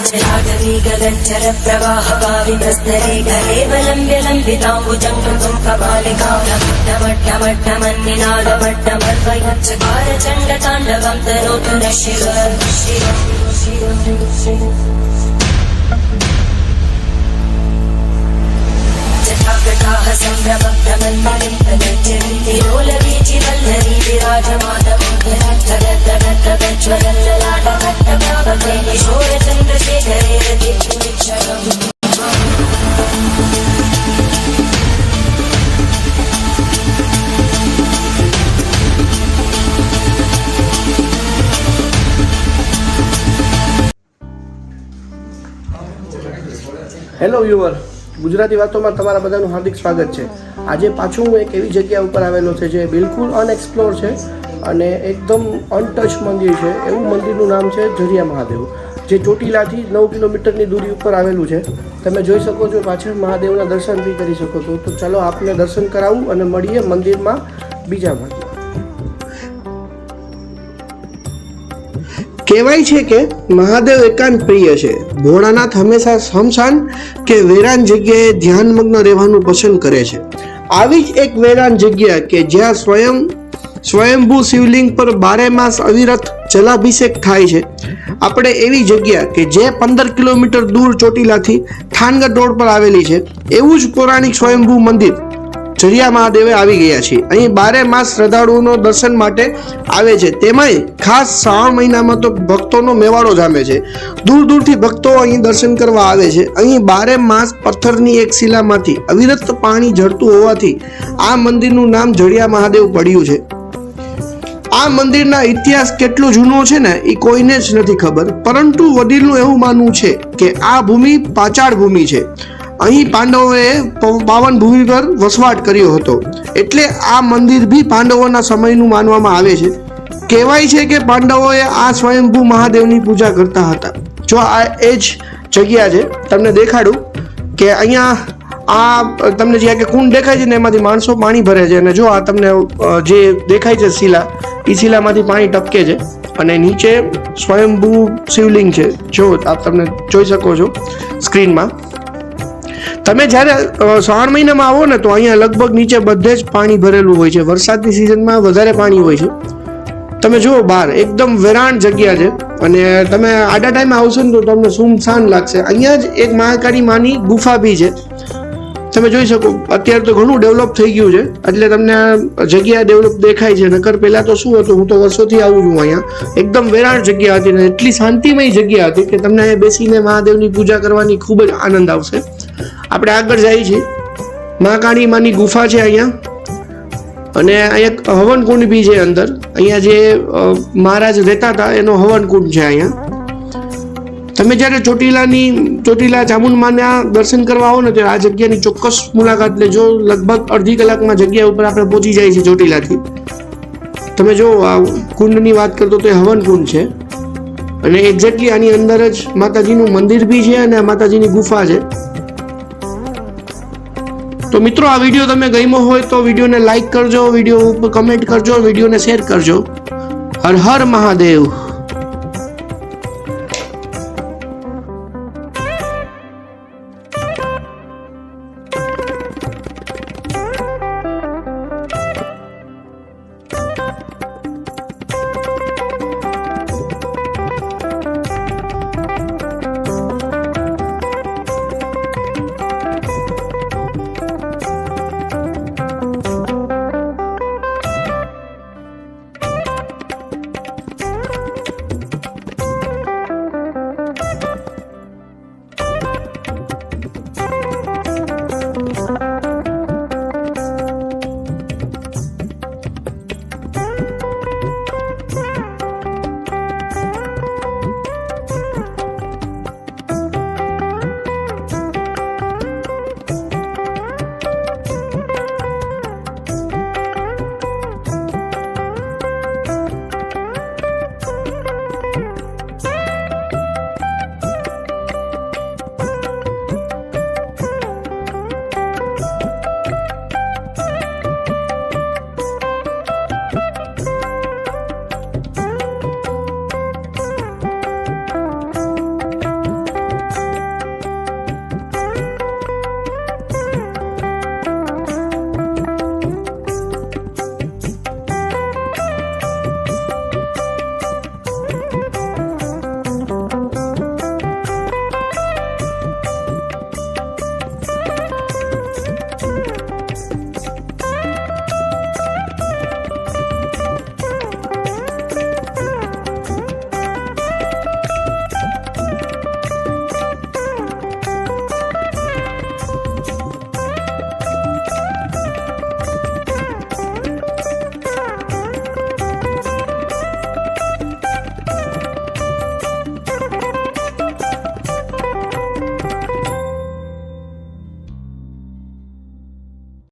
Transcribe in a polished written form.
जलाटवी गगनचर प्रवाह पावितस्तरे गले बलम्ब्य लम्बिताम्बुजं कृतं कपालिका ढमढमढमन्निनादभट्टमर्वयच्चकार चण्डताण्डवं तनोतु नः शिव जटाकटाः सम्भ्रमभ्रमन्मलिन्दनज्जरीतिरोलवीचि वल्लरी विराजमानवं जगज्जगज्जगज्ज्वलल्ललाटभट्टप्रापके किशोरचन्द्रशेखरे रतिक्षणम् હેલો વ્યુઅર, ગુજરાતી વાતોમાં તમારા બધાનું હાર્દિક સ્વાગત છે। આજે પાછું હું એક એવી જગ્યા ઉપર આવેલો છે જે બિલકુલ અનએક્સપ્લોર છે અને એકદમ અનટચ મંદિર છે। એવું મંદિરનું નામ છે ઝરિયા મહાદેવ, જે ચોટીલાથી 9 કિલોમીટરની દૂરી ઉપર આવેલું છે। તમે જોઈ શકો છો, પાછળ મહાદેવના દર્શન બી કરી શકો છો। તો ચાલો આપને દર્શન કરાવું અને મળીએ મંદિરમાં બીજા ભાગમાં। કહેવાય છે કે મહાદેવ એકાંત પ્રિય છે। ભોળાનાથ હંમેશા સ્મશાન કે વેરાન જગ્યાએ ધ્યાનમગ્ન રહેવાનું પસંદ કરે છે। આવી જ એક વેરાન જગ્યા કે જ્યાં સ્વયંભૂ શિવલિંગ પર 12 માસ અવિરત જલાભિષેક થાય છે। આપણે એવી જગ્યા કે જે 15 કિલોમીટર દૂર ચોટીલાથી થાનગઢ રોડ પર આવેલી છે, એવું જ પૌરાણિક સ્વયંભૂ મંદિર ઝરિયા મહાદેવે આવી ગયા છે। અહીં 12 માસ શ્રદ્ધાળુઓનો દર્શન માટે આવે છે, તેમાંય ખાસ શ્રાવણ મહિનામાં તો ભક્તોનો મેવાડો જામે છે। દૂર દૂરથી ભક્તો અહીં દર્શન કરવા આવે છે। અહીં 12 માસ પથ્થરની એક શિલામાંથી અવિરત પાણી ઝરતું હોવાથી આ મંદિરનું નામ ઝરિયા મહાદેવ પડ્યું છે। આ મંદિરના ઇતિહાસ કેટલો જૂનો છે ને એ કોઈને જ નથી ખબર, પરંતુ વડીલનું એવું માનવું છે કે આ ભૂમિ પાચાળ ભૂમિ છે। અહીં પાંડવોએ પાવન ભૂમિ પર વસવાટ કર્યો હતો, એટલે આ મંદિર બી પાંડવોના સમયનું માનવામાં આવે છે। કહેવાય છે કે પાંડવોએ આ સ્વયંભૂ મહાદેવની પૂજા કરતા હતા। જો આ એ જ જગ્યા છે, તમને દેખાડું કે અહીંયા આ તમને જે કુંડ દેખાય છે ને એમાંથી માણસો પાણી ભરે છે, અને જો આ તમને જે દેખાય છે શિલા, એ શિલામાંથી પાણી ટપકે છે અને નીચે સ્વયંભૂ શિવલિંગ છે। જો આપ તમને જોઈ શકો છો સ્ક્રીનમાં। તમે જ્યારે શ્રાવણ મહિનામાં આવો ને તો અહીંયા લગભગ નીચે બધે જ પાણી ભરેલું હોય છે। વરસાદની સિઝનમાં વધારે પાણી હોય છે। તમે જુઓ બહાર એકદમ વેરાન જગ્યા છે, અને તમે આડા ટાઈમે આવશો ને તો તમને સુમસાન લાગશે। અહીંયા જ એક મહાકાળી માની ગુફા બી છે, તમે જોઈ શકો। અત્યારે તો ઘણું ડેવલપ થઈ ગયું છે, એટલે તમને આ જગ્યા ડેવલપ દેખાય છે। નકર પહેલા તો શું હતું, હું તો વર્ષોથી આવું છું અહીંયા, એકદમ વેરાન જગ્યા હતી ને એટલી શાંતિમય જગ્યા હતી કે તમને અહીંયા બેસીને મહાદેવની પૂજા કરવાની ખૂબ જ આનંદ આવશે। આપણે આગળ જઈએ છીએ, મહાકાળી માની ગુફા છે અહીંયા, અને અહીંયા હવન કુંડ બી છે અંદર। અહીંયા જે મહારાજ રહેતા હતા એનો હવન કુંડ છે અહીંયા। તમે જ્યારે ચોટીલા ચામુંડમાના દર્શન કરવા આવો ને ત્યારે આ જગ્યાની ચોક્કસ મુલાકાત લેજો। લગભગ અડધી કલાકમાં જગ્યા ઉપર આપણે પહોંચી જાય છે ચોટીલાથી। તમે જો આ કુંડની વાત કરતો તો એ હવન કુંડ છે, અને એક્ઝેક્ટલી આની અંદર જ માતાજીનું મંદિર બી છે અને માતાજીની ગુફા છે। તો મિત્રો, આ વિડીયો તમે ગમ્યો હોય તો વિડીયોને લાઈક કરજો, વિડીયો ઉપર કમેન્ટ કરજો, વિડીયોને શેર કરજો। હર હર મહાદેવ।